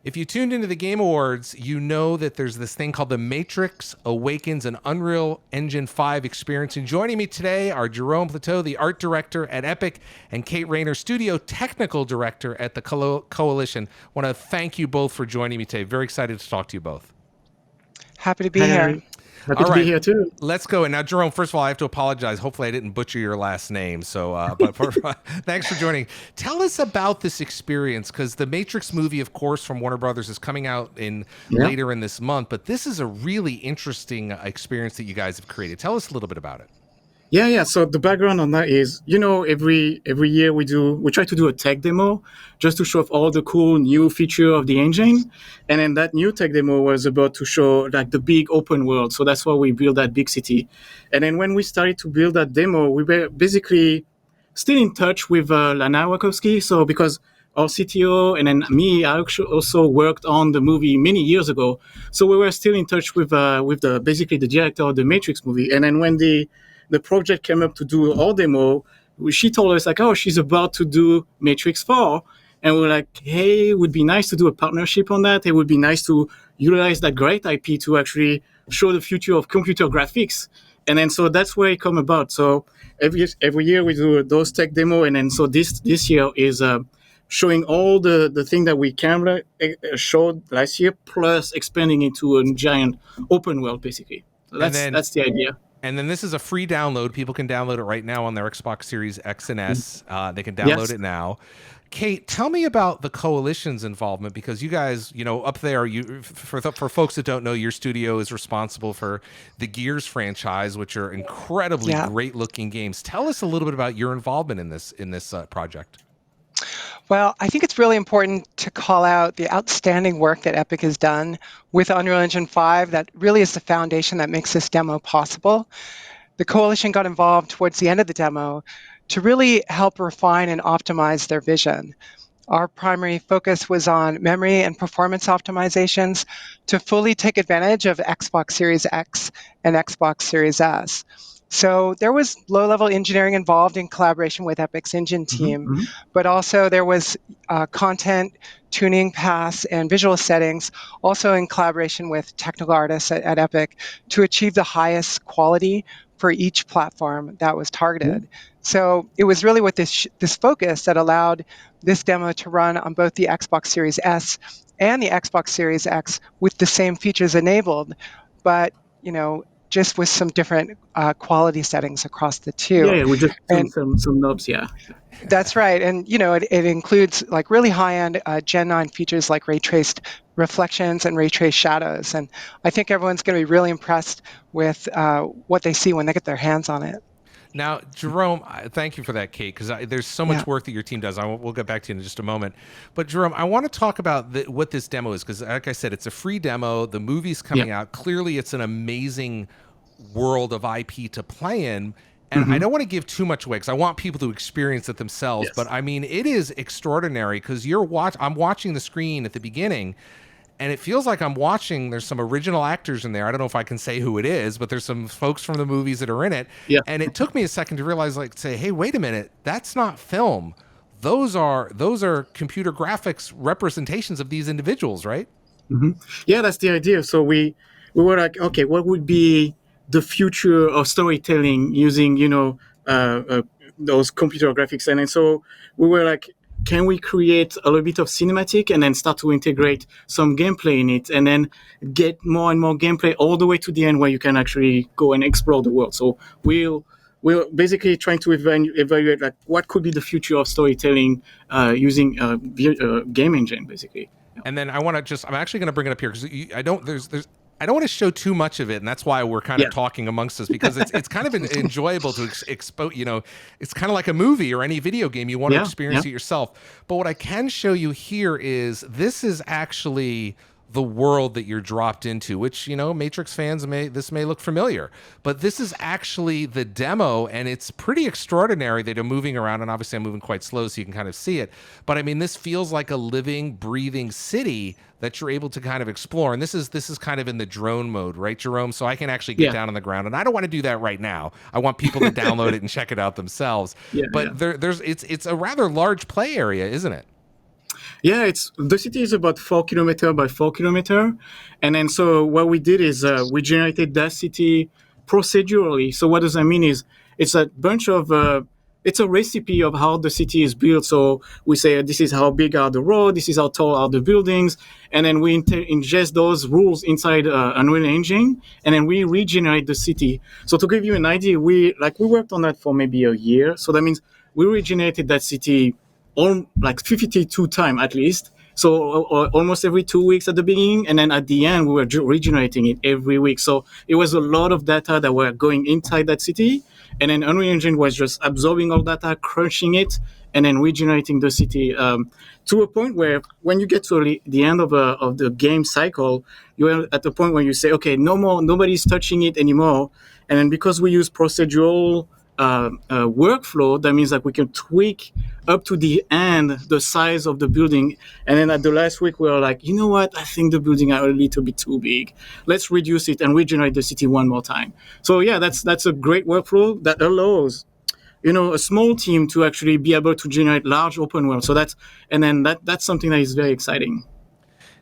If you tuned into the Game Awards, you know that there's this thing called The Matrix Awakens, an Unreal Engine 5 experience. And joining me today are Jerome Plateau, the art director at Epic, and Kate Rayner, studio technical director at the Coalition. I want to thank you both for joining me today. Very excited to talk to you both. Happy to be here. Happy to be here too. Let's go. And now, Jerome, first of all, I have to apologize. Hopefully I didn't butcher your last name. So, thanks for joining. Tell us about this experience, because the Matrix movie, of course, from Warner Brothers is coming out later in this month. But this is a really interesting experience that you guys have created. Tell us a little bit about it. Yeah. So the background on that is, every year we try to do a tech demo just to show off all the cool new feature of the engine. And then that new tech demo was about to show like the big open world. So that's why we built that big city. And then when we started to build that demo, we were basically still in touch with Lana Wachowski. So because our CTO and then me, I actually also worked on the movie many years ago. So we were still in touch with basically the director of the Matrix movie. And then when the project came up to do our demo, she told us like, oh, she's about to do Matrix 4. And we're like, hey, it would be nice to do a partnership on that. It would be nice to utilize that great IP to actually show the future of computer graphics. And then so that's where it come about. So every year we do those tech demo. And then so this year is showing all the thing that we showed last year, plus expanding into a giant open world, basically. So that's the idea. And then this is a free download. People can download it right now on their Xbox Series X and S. They can download it now. Kate, tell me about the Coalition's involvement, because you guys, up there, for folks that don't know, your studio is responsible for the Gears franchise, which are incredibly great-looking games. Tell us a little bit about your involvement in this project. Well, I think it's really important to call out the outstanding work that Epic has done with Unreal Engine 5. That really is the foundation that makes this demo possible. The Coalition got involved towards the end of the demo to really help refine and optimize their vision. Our primary focus was on memory and performance optimizations to fully take advantage of Xbox Series X and Xbox Series S. So there was low-level engineering involved in collaboration with Epic's engine team, but also there was content, tuning paths, and visual settings, also in collaboration with technical artists at Epic to achieve the highest quality for each platform that was targeted. So it was really with this focus that allowed this demo to run on both the Xbox Series S and the Xbox Series X with the same features enabled, but just with some different quality settings across the two. Yeah, we just some knobs, That's right. And, it includes like really high-end Gen 9 features like ray traced reflections and ray traced shadows. And I think everyone's going to be really impressed with what they see when they get their hands on it. Now, Jerome, thank you for that, Kate, because there's so much work that your team does. We'll get back to you in just a moment. But, Jerome, I want to talk about what this demo is, because, like I said, it's a free demo. The movie's coming out. Clearly, it's an amazing world of IP to play in. And I don't want to give too much away, because I want people to experience it themselves. Yes. But, I mean, it is extraordinary, because I'm watching the screen at the beginning, and it feels like I'm watching, there's some original actors in there. I don't know if I can say who it is, but there's some folks from the movies that are in it. Yeah. And it took me a second to realize, say, hey, wait a minute, that's not film. Those are computer graphics representations of these individuals, right? Yeah, that's the idea. So we were like, okay, what would be the future of storytelling using, those computer graphics? And so we were like, can we create a little bit of cinematic and then start to integrate some gameplay in it, and then get more and more gameplay all the way to the end where you can actually go and explore the world? So we're basically trying to evaluate like what could be the future of storytelling using game engine, basically. And then I'm actually going to bring it up here, because I don't want to show too much of it, and that's why we're kind of talking amongst us, because it's kind of enjoyable to expose. It's kind of like a movie or any video game. You want to experience it yourself. But what I can show you here is this is actually the world that you're dropped into, which, Matrix fans may look familiar, but this is actually the demo, and it's pretty extraordinary that I'm moving around, and obviously I'm moving quite slow so you can kind of see it. But I mean, this feels like a living, breathing city that you're able to kind of explore. And this is kind of in the drone mode, right, Jerome? So I can actually get down on the ground, and I don't want to do that right now. I want people to download it and check it out themselves. It's a rather large play area, isn't it? Yeah, it's the city is about 4 kilometer by 4 kilometer, and then so what we did is we generated that city procedurally. So what does that mean is it's a bunch of it's a recipe of how the city is built. So we say this is how big are the roads, this is how tall are the buildings, and then we ingest those rules inside Unreal Engine, and then we regenerate the city. So to give you an idea, we worked on that for maybe a year. So that means we regenerated that city like 52 times at least. So almost every 2 weeks at the beginning, and then at the end we were regenerating it every week. So it was a lot of data that were going inside that city, and then Unreal Engine was just absorbing all data, crunching it, and then regenerating the city to a point where when you get to the end of the game cycle, you're at the point where you say, okay, no more, nobody's touching it anymore. And then because we use procedural workflow, that means that we can tweak up to the end the size of the building, and then at the last week we were like, you know what, I think the building are a little bit too big, let's reduce it and regenerate the city one more time. So yeah, that's a great workflow that allows a small team to actually be able to generate large open world. So that's something that is very exciting.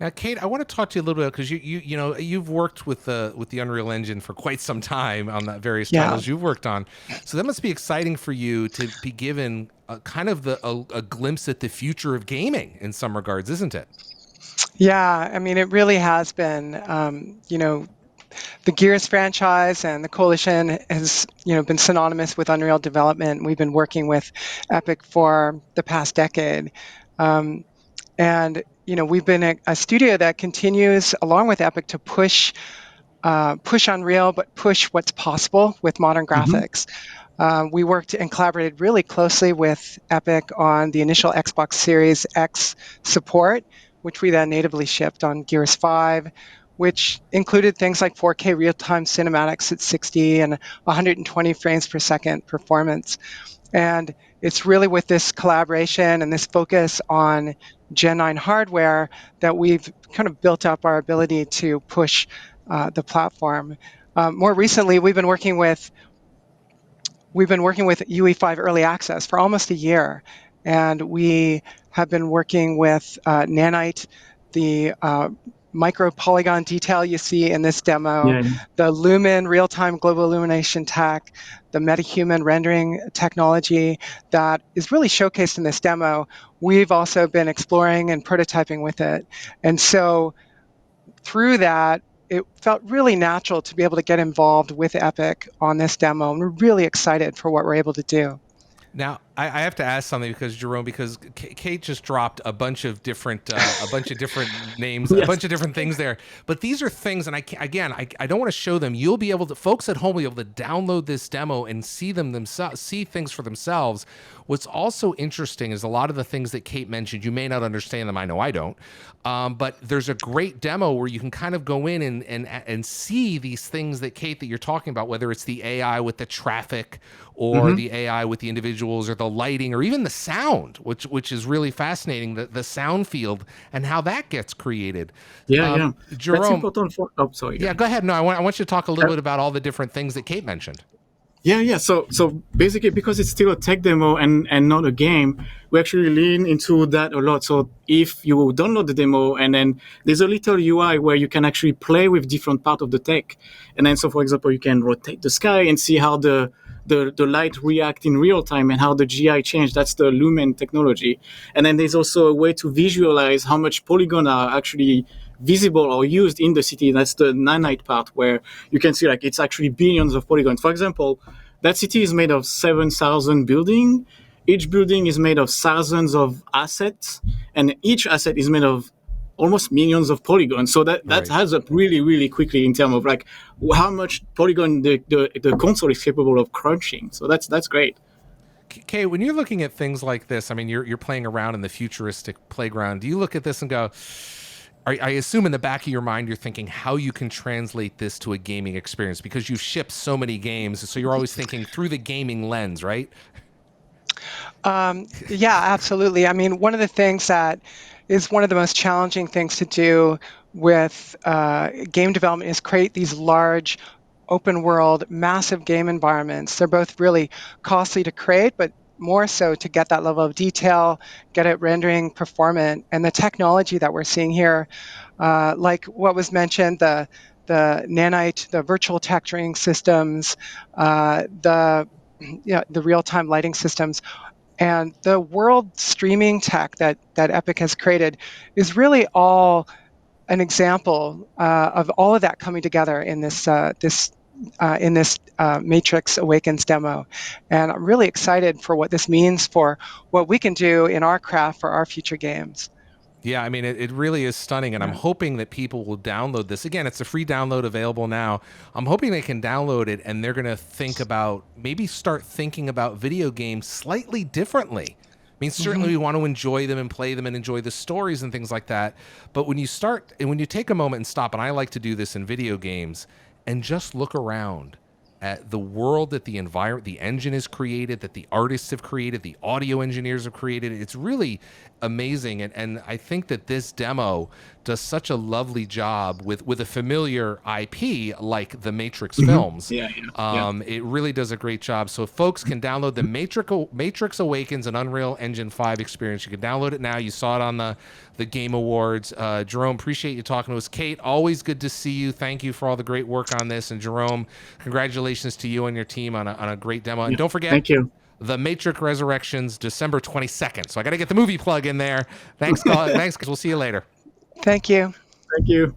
Now, Kate, I want to talk to you a little bit because you've worked with the Unreal Engine for quite some time on the various titles you've worked on. So that must be exciting for you to be given kind of a glimpse at the future of gaming in some regards, isn't it? Yeah, I mean, it really has been. The Gears franchise and the Coalition has, been synonymous with Unreal development. We've been working with Epic for the past decade. And we've been a studio that continues, along with Epic, to push Unreal, but push what's possible with modern graphics. We worked and collaborated really closely with Epic on the initial Xbox Series X support, which we then natively shipped on Gears 5, which included things like 4K real-time cinematics at 60 and 120 frames per second performance. And it's really with this collaboration and this focus on Gen 9 hardware that we've kind of built up our ability to push the platform. More recently, we've been working with UE5 Early Access for almost a year, and we have been working with Nanite, the micro polygon detail you see in this demo, the Lumen real-time global illumination tech, the MetaHuman rendering technology that is really showcased in this demo. We've also been exploring and prototyping with it. And so through that, it felt really natural to be able to get involved with Epic on this demo. And we're really excited for what we're able to do. Now, I have to ask something because Jerome, because Kate just dropped a bunch of different names, Yes. a bunch of different things there. But these are things, and I don't want to show them. You'll be able to, folks at home will be able to download this demo and see them themselves, see things for themselves. What's also interesting is a lot of the things that Kate mentioned. You may not understand them. I know I don't. But there's a great demo where you can kind of go in and see these things that Kate, that you're talking about, whether it's the AI with the traffic or the AI with the individuals or the lighting or even the sound, which is really fascinating, the sound field and how that gets created. Yeah. Jerome, that's important for. Oh, sorry. Yeah, go ahead. No, I want you to talk a little bit about all the different things that Kate mentioned. Yeah. So basically, because it's still a tech demo and not a game, we actually lean into that a lot. So if you download the demo and then there's a little UI where you can actually play with different part of the tech, and then so for example, you can rotate the sky and see how the light react in real time and how the GI change. That's the Lumen technology. And then there's also a way to visualize how much polygon are actually visible or used in the city. That's the Nanite part where you can see like it's actually billions of polygons. For example, that city is made of 7,000 buildings. Each building is made of thousands of assets, and each asset is made of almost millions of polygons. So that Right. adds up really, really quickly in terms of like how much polygon the console is capable of crunching. So that's great. Kay, when you're looking at things like this, I mean, you're playing around in the futuristic playground. Do you look at this and go, I assume in the back of your mind, you're thinking how you can translate this to a gaming experience because you've shipped so many games. So you're always thinking through the gaming lens, right? Yeah, absolutely. I mean, one of the things that is one of the most challenging things to do with game development is create these large open world, massive game environments. They're both really costly to create, but more so to get that level of detail, get it rendering performant. And the technology that we're seeing here, like what was mentioned, the nanite, the virtual texturing systems, the real-time lighting systems, and the world streaming tech that Epic has created is really all an example of all of that coming together in this Matrix Awakens demo. And I'm really excited for what this means for what we can do in our craft for our future games. Yeah, I mean, it really is stunning, and I'm hoping that people will download this. Again, it's a free download available now. I'm hoping they can download it, and they're going to think about, maybe start thinking about video games slightly differently. I mean, certainly we want to enjoy them and play them and enjoy the stories and things like that. But when you start, and when you take a moment and stop, and I like to do this in video games, and just look around at the world that the environment, the engine has created, that the artists have created, the audio engineers have created. It's really amazing. And I think that this demo does such a lovely job with a familiar IP like the Matrix films. It really does a great job. So if folks can download the Matrix Awakens and Unreal Engine 5 experience, you can download it now. You saw it on the Game Awards. Jerome, appreciate you talking to us. Kate, always good to see you. Thank you for all the great work on this. And Jerome, congratulations to you and your team on a great demo. And don't forget, thank you. The Matrix Resurrections, December 22nd. So I got to get the movie plug in there. Thanks, guys. We'll see you later. Thank you. Thank you.